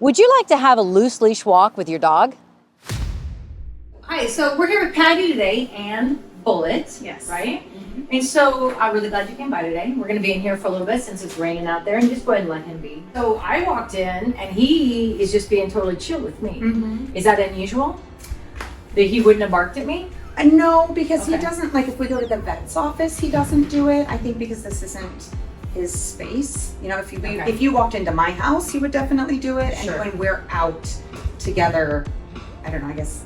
Would you like to have a loose leash walk with your dog? Hi, so we're here with Patty today and Bullet. Yes. Right? And so I'm really glad you came by today. We're going to be in here for a little bit since it's raining out there, and just go ahead and let him be. So I walked in and he is just being totally chill with me. Is that unusual? That he wouldn't have barked at me? No, because he Okay. doesn't, like if we go to the vet's office, he doesn't do it. I think because this isn't his space. You know, if you walked into my house, he would definitely do it. Sure. And when we're out together, I don't know, I guess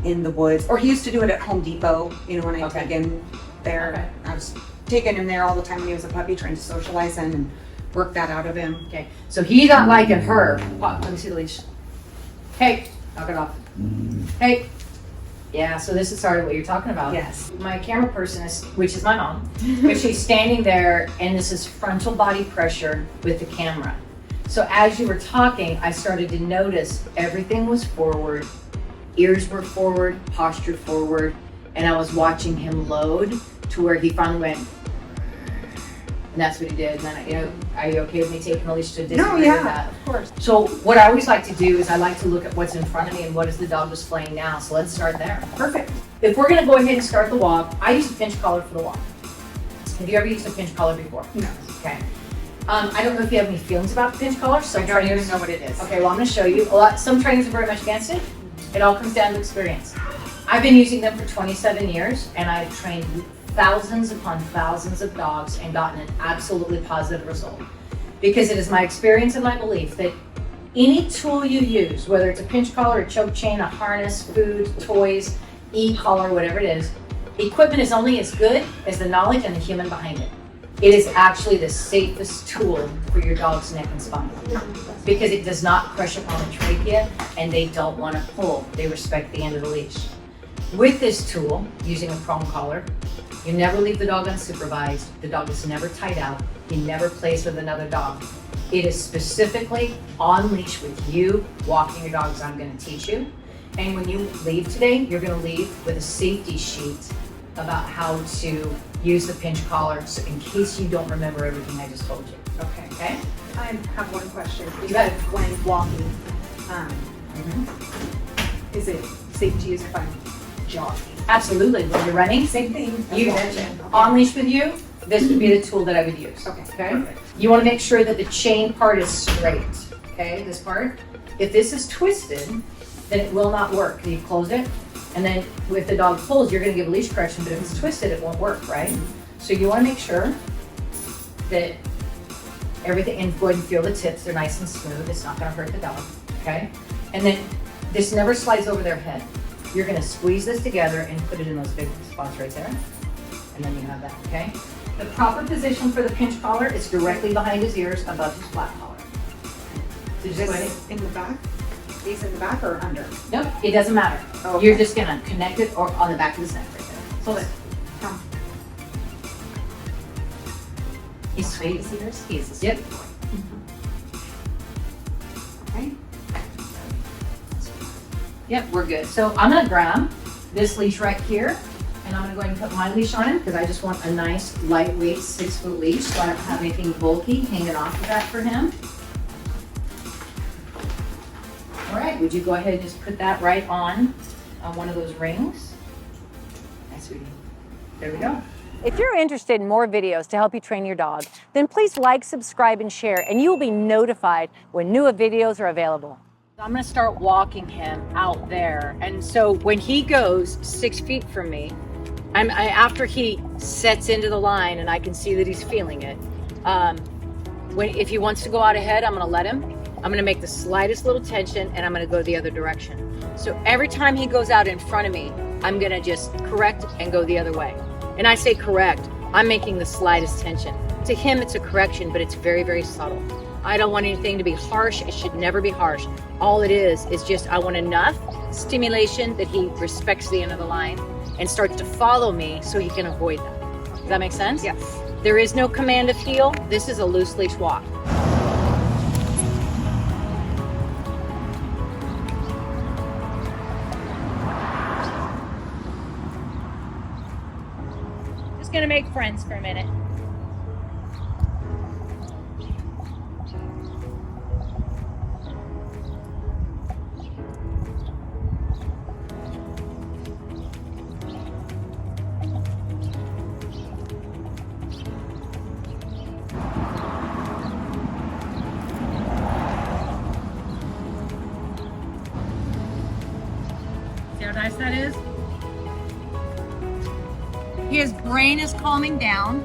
in the woods, or he used to do it at Home Depot, you know, when I Okay. take him there. Okay. I was taking him there all the time when he was a puppy, trying to socialize him and work that out of him. Okay, so he's not liking her. Pop, let me see the leash. Hey, knock it off. Hey. Yeah, so this is sort of what you're talking about. Yes. My camera person is, which is my mom, but she's standing there and this is frontal body pressure with the camera. So as you were talking, I started to notice everything was forward, ears were forward, posture forward, and I was watching him load to where he finally went, and that's what he did. And then, are you okay with me taking the leash to disagree No, with yeah, that? of course. So what I always like to do is I like to look at what's in front of me and what is the dog displaying now. So let's start there. Perfect. If we're gonna go ahead and start the walk, I use a pinch collar for the walk. Have you ever used a pinch collar before? No. Okay. I don't know if you have any feelings about the pinch collar. Some I don't even trainers know what it is. Okay, well I'm gonna show you. Some trainers are very much against it. It all comes down to experience. I've been using them for 27 years and I've trained thousands upon thousands of dogs and gotten an absolutely positive result. Because it is my experience and my belief that any tool you use, whether it's a pinch collar, a choke chain, a harness, food, toys, e-collar, whatever it is, equipment is only as good as the knowledge and the human behind it. It is actually the safest tool for your dog's neck and spine because it does not crush upon the trachea and they don't want to pull. They respect the end of the leash. With this tool, using a prong collar, you never leave the dog unsupervised. The dog is never tied out. He never plays with another dog. It is specifically on leash with you, walking your dog as I'm going to teach you. And when you leave today, you're going to leave with a safety sheet about how to use the pinch collar so in case you don't remember everything I just told you. Okay. Okay? I have one question. You bet. said when walking, is it safe to use if I'm jogging? Absolutely. When you're running, Same thing. you on leash with you, this would be the tool that I would use. Okay. Okay? You want to make sure that the chain part is straight. Okay, this part. If this is twisted, then it will not work. You close it, and then if the dog pulls, you're going to give a leash correction, but if it's twisted, it won't work, right? So you want to make sure that everything, and go ahead and feel the tips, they're nice and smooth. It's not going to hurt the dog, okay? And then this never slides over their head. You're going to squeeze this together and put it in those big spots right there. And then you have that, okay? The proper position for the pinch collar is directly behind his ears, above his flat collar. So just go ahead. This in the back? These in the back or under? Nope, it doesn't matter. Okay. You're just gonna connect it or on the back of his neck right there. Hold it. Come. He's sweet. He's a sweet Yep. boy. Okay. Yep, we're good. So I'm gonna grab this leash right here and I'm gonna go ahead and put my leash on him because I just want a nice lightweight 6-foot leash so I don't have anything bulky hanging off of that for him. All right, would you go ahead and just put that right on one of those rings? Nice, sweetie. There we go. If you're interested in more videos to help you train your dog, then please like, subscribe, and share, and you will be notified when new videos are available. I'm gonna start walking him out there. And so when he goes 6 feet from me, after he sets into the line and I can see that he's feeling it, if he wants to go out ahead, I'm gonna let him. I'm gonna make the slightest little tension and I'm gonna go the other direction. So every time he goes out in front of me, I'm gonna just correct and go the other way. And I say correct, I'm making the slightest tension. To him, it's a correction, but it's very, very subtle. I don't want anything to be harsh. It should never be harsh. All it is just I want enough stimulation that he respects the end of the line and starts to follow me so he can avoid them. Does that make sense? Yes. There is no command of heel. This is a loose leash walk. Just gonna make friends for a minute. nice that is? His brain is calming down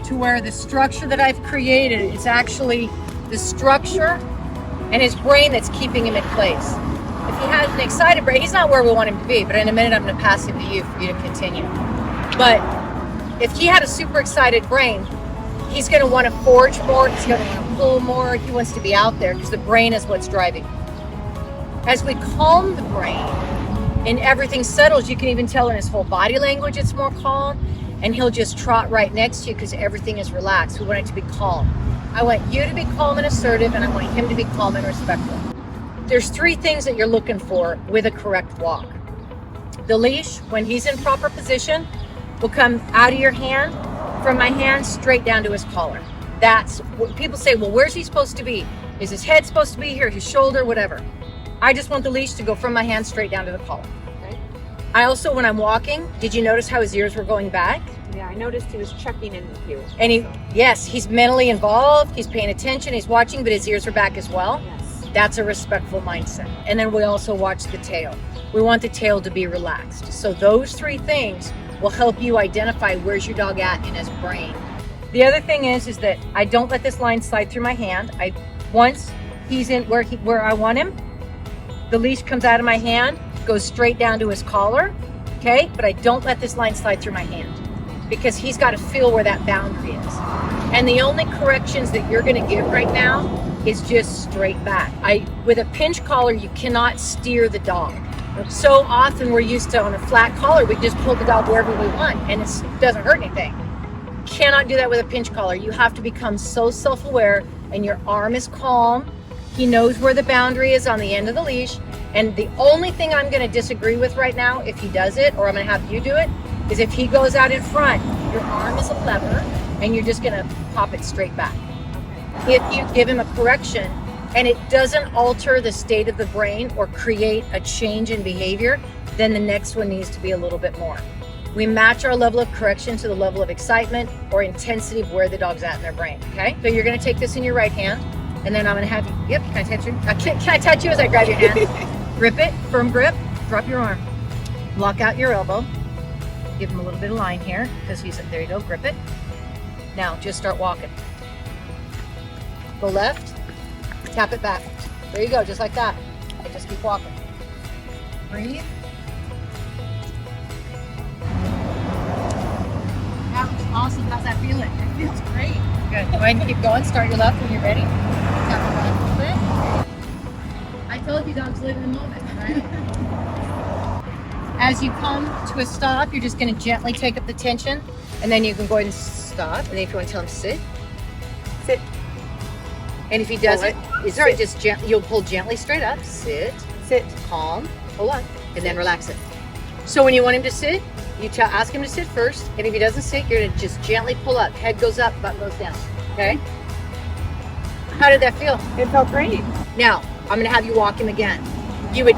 to where the structure that I've created is actually the structure and his brain that's keeping him in place. If he has an excited brain, he's not where we want him to be, but in a minute I'm going to pass him to you for you to continue. But if he had a super excited brain, he's going to want to forage more, he's going to want to pull more, he wants to be out there because the brain is what's driving. As we calm the brain and everything settles, you can even tell in his whole body language it's more calm, and he'll just trot right next to you because everything is relaxed. We want it to be calm. I want you to be calm and assertive, and I want him to be calm and respectful. There's 3 things that you're looking for with a correct walk. The leash, when he's in proper position, will come out of your hand, from my hand, straight down to his collar. That's what people say, well, where's he supposed to be? Is his head supposed to be here, his shoulder, whatever? I just want the leash to go from my hand straight down to the collar. Okay. I also, when I'm walking, did you notice how his ears were going back? Yeah, I noticed he was checking in with you. And he's mentally involved, he's paying attention, he's watching, but his ears are back as well. Yes. That's a respectful mindset. And then we also watch the tail. We want the tail to be relaxed. So those 3 things will help you identify where's your dog at in his brain. The other thing is that I don't let this line slide through my hand. Once he's in where I want him, the leash comes out of my hand, goes straight down to his collar, okay? But I don't let this line slide through my hand because he's got to feel where that boundary is. And the only corrections that you're going to give right now is just straight back. With a pinch collar, you cannot steer the dog. So often we're used to, on a flat collar, we just pull the dog wherever we want and it doesn't hurt anything. Cannot do that with a pinch collar. You have to become so self-aware and your arm is calm. He knows where the boundary is on the end of the leash. And the only thing I'm going to disagree with right now, if he does it, or I'm going to have you do it, is if he goes out in front, your arm is a lever and you're just going to pop it straight back. Okay. If you give him a correction and it doesn't alter the state of the brain or create a change in behavior, then the next one needs to be a little bit more. We match our level of correction to the level of excitement or intensity of where the dog's at in their brain, okay? So you're gonna take this in your right hand, and then I'm gonna have you, yep, can I touch you? Can I touch you as I grab your hand? Grip it, firm grip, drop your arm. Lock out your elbow. Give him a little bit of line here, because there you go, grip it. Now, just start walking. Go left, tap it back. There you go, just like that. And just keep walking. Breathe. That was awesome. How's that feeling? It feels great. Good. Go ahead and keep going. Start your left when you're ready. Tap it back a little bit. I told you dogs live in the moment, right? As you come to a stop, you're just going to gently take up the tension, and then you can go ahead and stop. And then if you want to tell him to sit, sit. And if he doesn't, just gently, you'll pull gently straight up. Sit, sit, calm, hold on, and then relax it. So when you want him to sit, you ask him to sit first, and if he doesn't sit, you're gonna just gently pull up. Head goes up, butt goes down. Okay? How did that feel? It felt great. Now, I'm gonna have you walk him again. You would,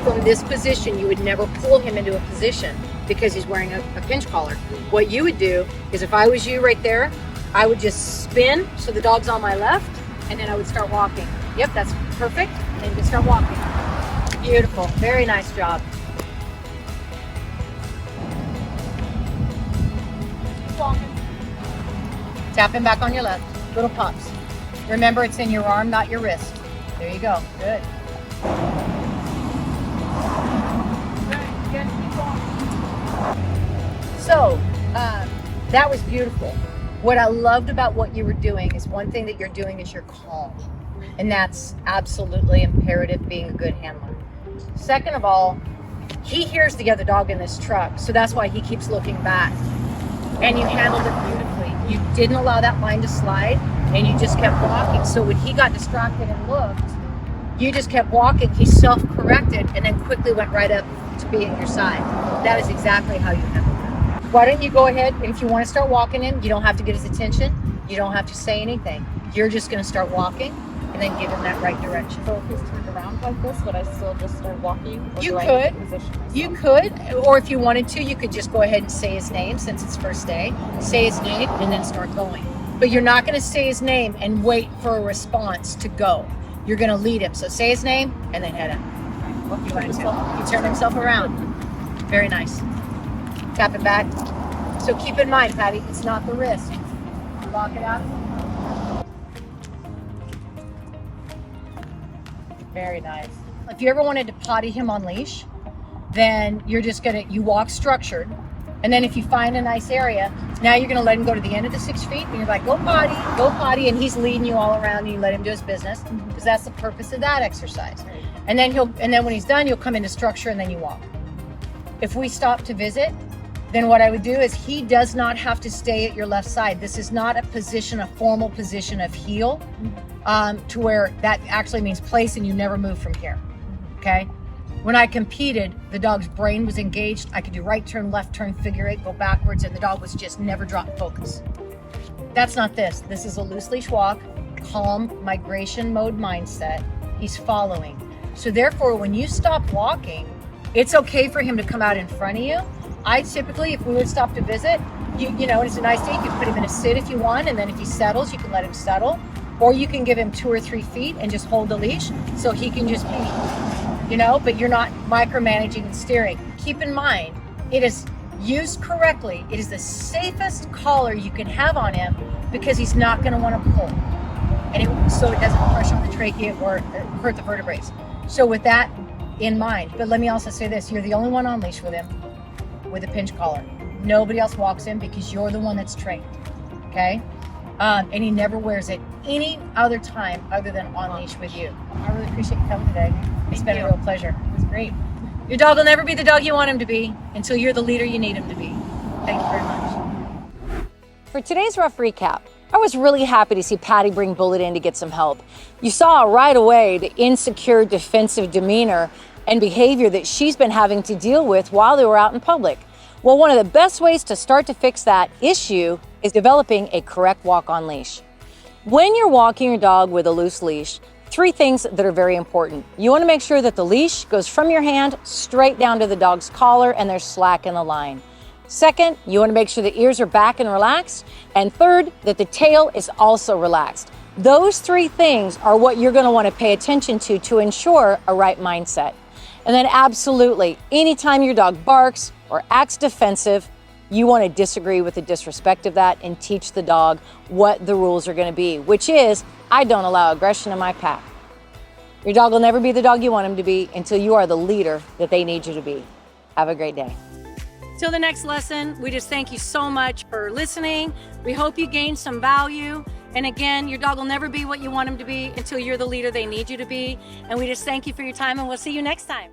from this position, you would never pull him into a position because he's wearing a pinch collar. What you would do is, if I was you right there, I would just spin so the dog's on my left, and then I would start walking. Yep, that's perfect. And just start walking. Beautiful. Very nice job. Walking. Tap him back on your left. Little pops. Remember, it's in your arm, not your wrist. There you go. Good. So, that was beautiful. What I loved about what you were doing is, one thing that you're doing is you're calm. And that's absolutely imperative, being a good handler. Second of all, he hears the other dog in this truck, so that's why he keeps looking back. And you handled it beautifully. You didn't allow that line to slide, and you just kept walking. So when he got distracted and looked, you just kept walking. He self-corrected and then quickly went right up to be at your side. That is exactly how you handled it. Why don't you go ahead, and if you want to start walking him, you don't have to get his attention. You don't have to say anything. You're just going to start walking and then give him that right direction. So if he's turned around like this, would I still just start walking? Or You do I could. need to position myself? You could, or if you wanted to, you could just go ahead and say his name, since it's first day. Say his name and then start going. But you're not going to say his name and wait for a response to go. You're going to lead him. So say his name and then head up. What you wanted to. He turned himself around. Very nice. Tap it back. So keep in mind, Patty, it's not the wrist. Lock it out. Very nice. If you ever wanted to potty him on leash, then you're just you walk structured. And then if you find a nice area, now you're gonna let him go to the end of the 6 feet and you're like, go potty, and he's leading you all around and you let him do his business, because that's the purpose of that exercise. And then when he's done, you'll come into structure and then you walk. If we stop to visit, then what I would do is he does not have to stay at your left side. This is not a formal position of heel, to where that actually means place and you never move from here, okay? When I competed, the dog's brain was engaged. I could do right turn, left turn, figure eight, go backwards, and the dog was just never drop focus. That's not this. This is a loose leash walk, calm, migration mode mindset. He's following. So therefore, when you stop walking, it's okay for him to come out in front of you. I typically, if we would stop to visit, you know, it's a nice day, you can put him in a sit if you want, and then if he settles, you can let him settle. Or you can give him 2 or 3 feet and just hold the leash so he can just be, you know, but you're not micromanaging and steering. Keep in mind, it is used correctly. It is the safest collar you can have on him, because he's not going to want to pull. And so it doesn't crush on the trachea or hurt the vertebrae. So with that in mind, but let me also say this, you're the only one on leash with him with a pinch collar. Nobody else walks him because you're the one that's trained, okay? And he never wears it any other time other than on leash with you. I really appreciate you coming today. It's been a real pleasure. It was great. Your dog will never be the dog you want him to be until you're the leader you need him to be. Thank you very much. For today's rough recap, I was really happy to see Patty bring Bullet in to get some help. You saw right away the insecure, defensive demeanor and behavior that she's been having to deal with while they were out in public. Well, one of the best ways to start to fix that issue is developing a correct walk on leash. When you're walking your dog with a loose leash, 3 things that are very important. You want to make sure that the leash goes from your hand straight down to the dog's collar and there's slack in the line. Second, you want to make sure the ears are back and relaxed. And third, that the tail is also relaxed. Those 3 things are what you're going to want to pay attention to ensure a right mindset. And then absolutely, anytime your dog barks or acts defensive, you want to disagree with the disrespect of that and teach the dog what the rules are going to be, which is, I don't allow aggression in my pack. Your dog will never be the dog you want him to be until you are the leader that they need you to be. Have a great day. Till the next lesson, we just thank you so much for listening. We hope you gained some value. And again, your dog will never be what you want him to be until you're the leader they need you to be. And we just thank you for your time, and we'll see you next time.